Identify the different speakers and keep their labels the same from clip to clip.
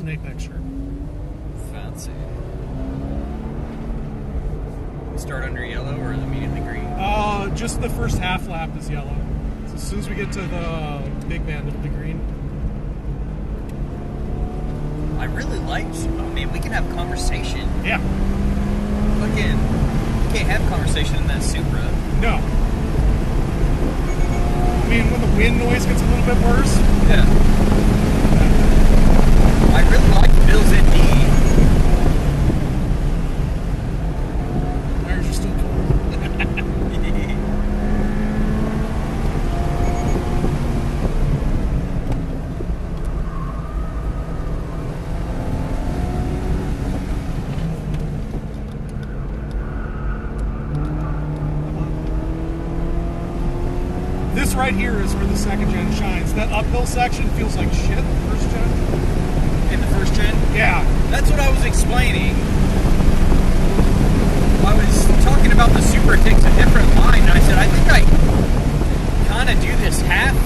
Speaker 1: an Apex shirt.
Speaker 2: Fancy. Start under yellow or immediately green?
Speaker 1: Just the first half lap is yellow. So as soon as we get to the big band, it'll be green.
Speaker 2: I really liked. Oh man, we can have a conversation.
Speaker 1: Yeah.
Speaker 2: Again, you can't have conversation in that Supra.
Speaker 1: No. I mean, when the wind noise gets a little bit worse.
Speaker 2: Yeah. I really like Bill's ND.
Speaker 1: Tires are still cold. This right here is where the second gen shines. That uphill section feels like shit in the first gen.
Speaker 2: In the first gen?
Speaker 1: Yeah.
Speaker 2: That's what I was explaining. I was talking about the Supra takes a different line, and I said, I think I kind of do this half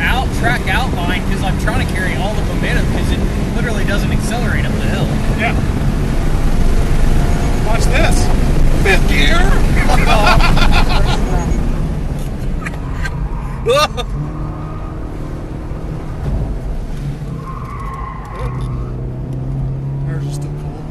Speaker 2: out, track out line, because I'm trying to carry all the momentum, because it literally doesn't accelerate up the hill.
Speaker 1: Yeah. Watch this. Fifth gear! Tires are still cold.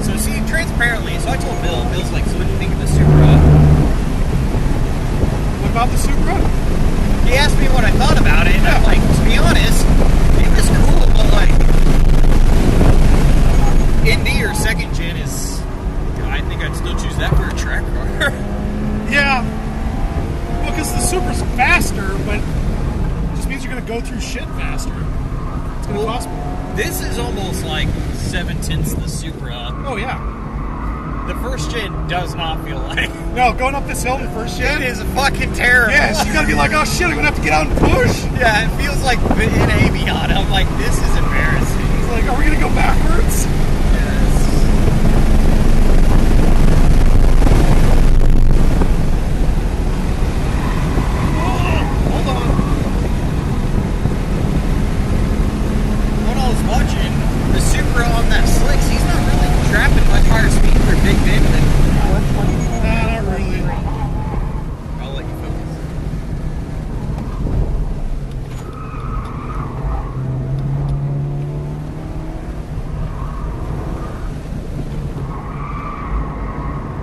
Speaker 2: So see, transparently, so I told Bill's like, so what do you think of the Supra?
Speaker 1: What about the Supra?
Speaker 2: He asked me what I thought about it, and I'm like, to be honest, it was cool, but like, ND or second gen is, I think I'd still choose that for a track car.
Speaker 1: Yeah. Well, because the Supra's faster, but it just means you're going to go through shit faster. It's going to cost more.
Speaker 2: This is almost like 7/10 the Supra.
Speaker 1: Oh, yeah.
Speaker 2: The first gen does not feel like.
Speaker 1: No, going up this hill in the first gen?
Speaker 2: It is fucking terrible.
Speaker 1: Yes, you got to be like, oh shit, I'm going to have to get out and push.
Speaker 2: Yeah, it feels like in Avion. I'm like, this is embarrassing.
Speaker 1: It's like, are we going to go backwards?
Speaker 2: Yes.
Speaker 1: Hold on.
Speaker 2: When I was watching the Supra on that slicks, he's not really trapping much higher speed for Big Ben than.
Speaker 1: Nah, not really.
Speaker 2: I'll let you focus.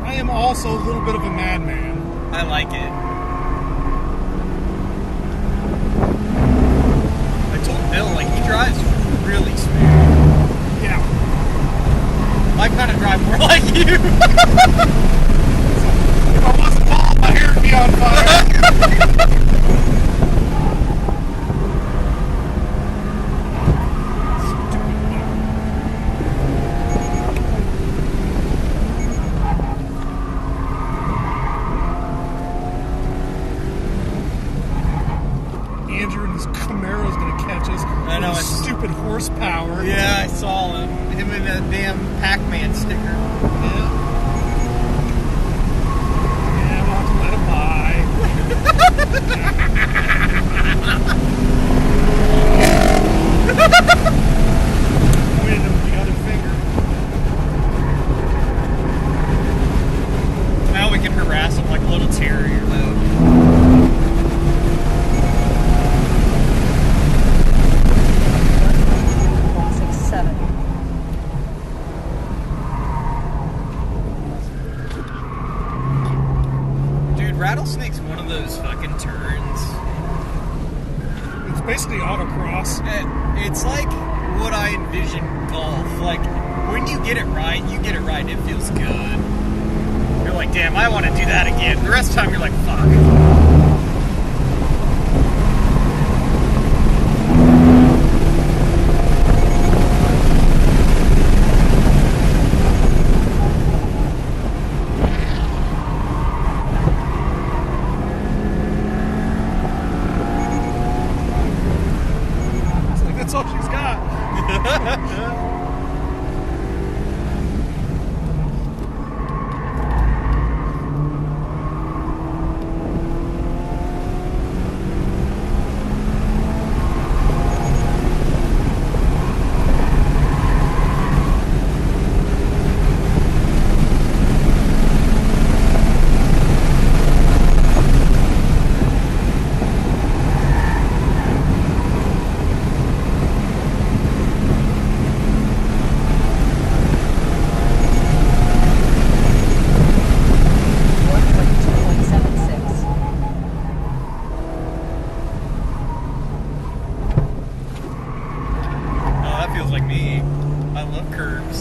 Speaker 1: I am also a little bit of a madman.
Speaker 2: I like it. I told Bill, like, he drives really smooth.
Speaker 1: Yeah.
Speaker 2: I kind of drive more like you.
Speaker 1: If I wasn't bald, my hair would be on fire. Andrew and his Camaro's gonna catch us.
Speaker 2: I know,
Speaker 1: With
Speaker 2: it's-
Speaker 1: his stupid horsepower.
Speaker 2: Yeah, I saw him. Him and that damn Pac-Man sticker.
Speaker 1: Yeah. Yeah, we'll have to let him Pointed him with the other finger.
Speaker 2: Now we can harass him like a little terrier, though. Rattlesnake's one of those fucking turns.
Speaker 1: It's basically autocross.
Speaker 2: It's like what I envision golf. Like, when you get it right, and it feels good. You're like, damn, I want to do that again. The rest of the time, you're like, fuck.
Speaker 1: That's all she's got.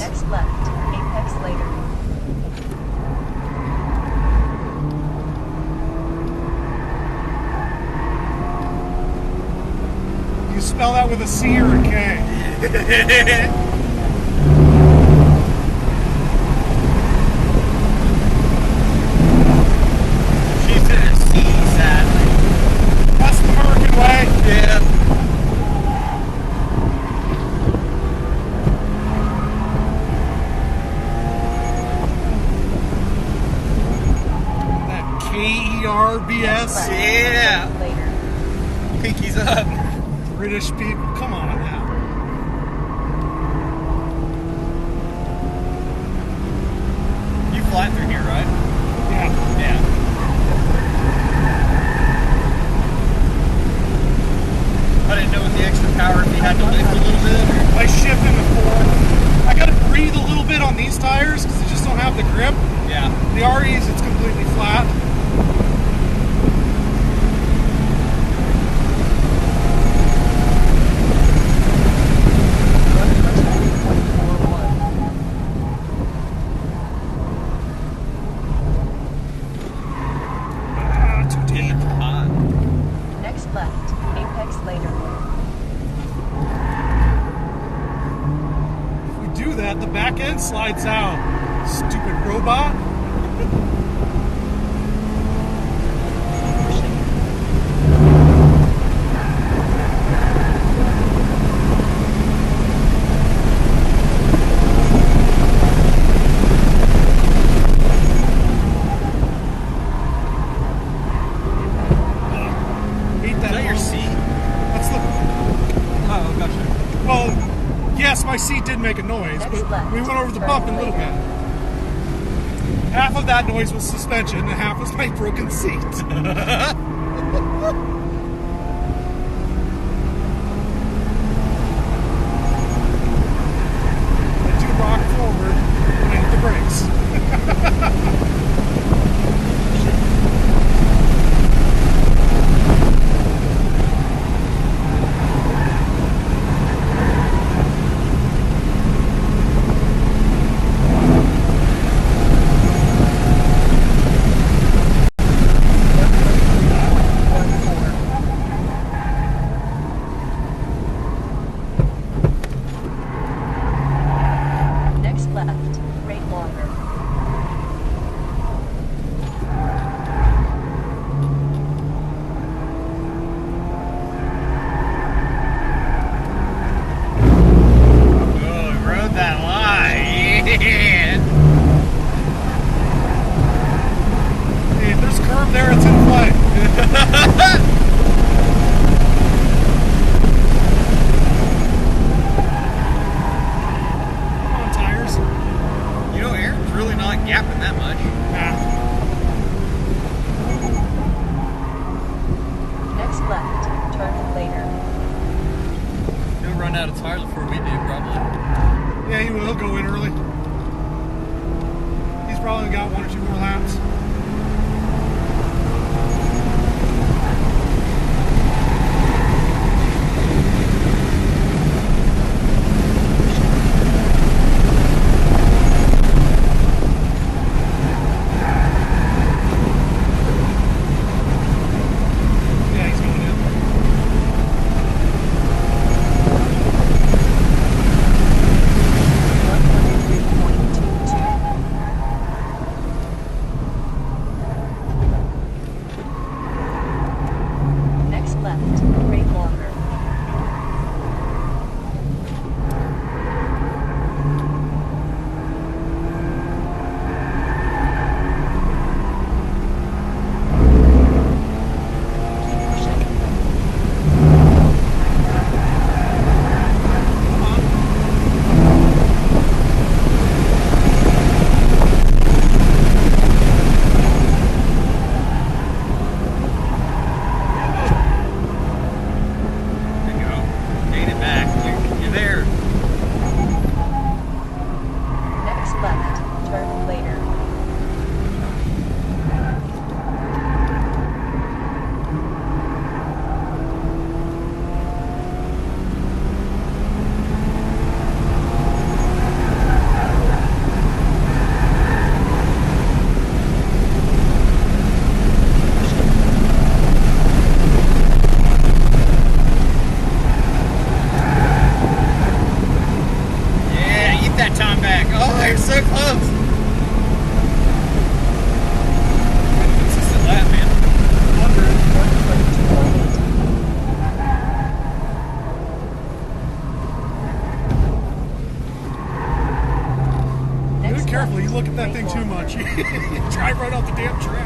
Speaker 3: Next left, apex later.
Speaker 1: You spell that with a C or a K?
Speaker 2: She said a C, sadly.
Speaker 1: That's the American way.
Speaker 2: Yeah.
Speaker 1: That KERBS.
Speaker 2: Yeah.
Speaker 3: Later.
Speaker 2: Pinkies up.
Speaker 1: British people, come on now.
Speaker 2: You fly through here, right?
Speaker 1: Yeah.
Speaker 2: Yeah. I didn't know with the extra power if you had to lift a little bit.
Speaker 1: I shift in the 4. I gotta breathe a little bit on these tires because they just don't have the grip.
Speaker 2: Yeah.
Speaker 1: The REs, it's completely flat. Too deep.
Speaker 2: Hot.
Speaker 3: Next left, apex later.
Speaker 1: If we do that, the back end slides out. Stupid robot. Hate
Speaker 2: Is
Speaker 1: that
Speaker 2: that your
Speaker 1: bump.
Speaker 2: seat?
Speaker 1: That's the.
Speaker 2: Oh, gotcha.
Speaker 1: Well, yes, my seat did make a noise,
Speaker 3: Next
Speaker 1: but
Speaker 3: left,
Speaker 1: we went over the
Speaker 3: turn
Speaker 1: bump in a little
Speaker 3: later.
Speaker 1: bit. Half of that noise was suspension, and half was my broken seat. I do rock forward when I hit the brakes.
Speaker 3: Next left, right longer.
Speaker 2: Oh, we rode that line. Yeah.
Speaker 1: Hey, if there's curve there, it's in play. Come on, tires.
Speaker 2: You know, Aaron's really not gapping that much.
Speaker 1: Nah.
Speaker 3: Next left, turn later.
Speaker 2: He'll run out of tires before we do, probably.
Speaker 1: Yeah, he will go in early. He's probably got 1 or 2 more laps. Yeah, he's going in. look at that thing too much. You drive right off the damn track.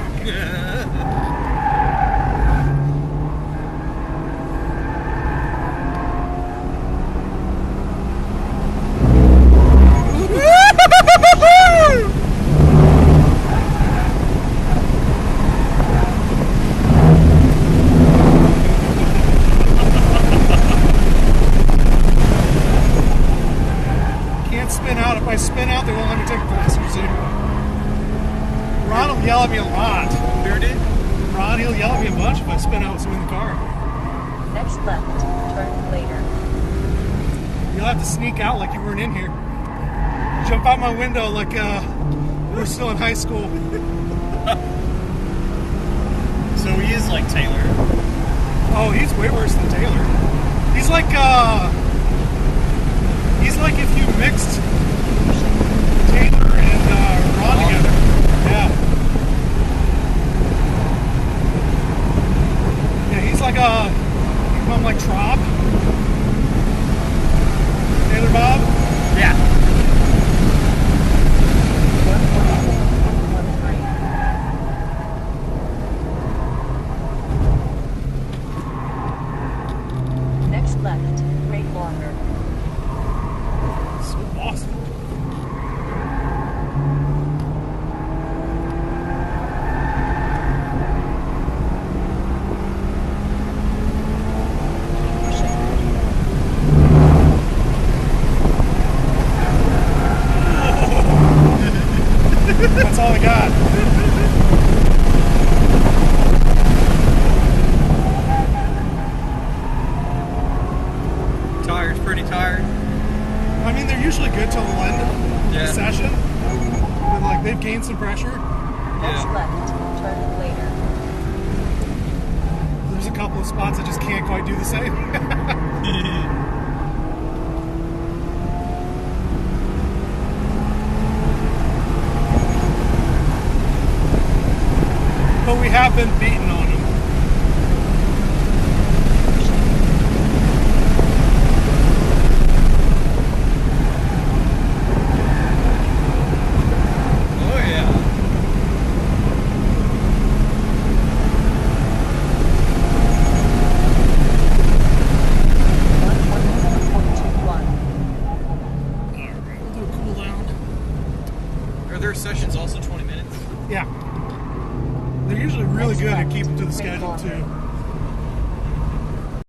Speaker 1: Can't spin out. If I spin out, they won't let me take the passengers anymore. Ron will yell at me a lot.
Speaker 2: Who did?
Speaker 1: Ron, he'll yell at me a bunch if I spin out with someone in the car.
Speaker 3: Next left, turn later.
Speaker 1: You'll have to sneak out like you weren't in here. Jump out my window like we're still in high school.
Speaker 2: So he is like Taylor.
Speaker 1: Oh, he's way worse than Taylor. He's like if you mixed Taylor and Ron together. Yeah. Yeah, he's like you call him like Trop. Taylor Bob.
Speaker 2: Yeah.
Speaker 3: 113. Next left, right longer.
Speaker 1: So awesome. That's all I got.
Speaker 2: Tire's pretty tired.
Speaker 1: I mean, they're usually good till the end of
Speaker 2: Yeah.
Speaker 1: the session. But like they've gained some pressure.
Speaker 3: Next left, turn later.
Speaker 1: There's a couple of spots that just can't quite do the same. But we have been beaten on them.
Speaker 2: Oh yeah.
Speaker 1: Alright, we'll do a cool down.
Speaker 2: Are their sessions also 20 minutes?
Speaker 1: Yeah. They're usually really good at keeping to the schedule too.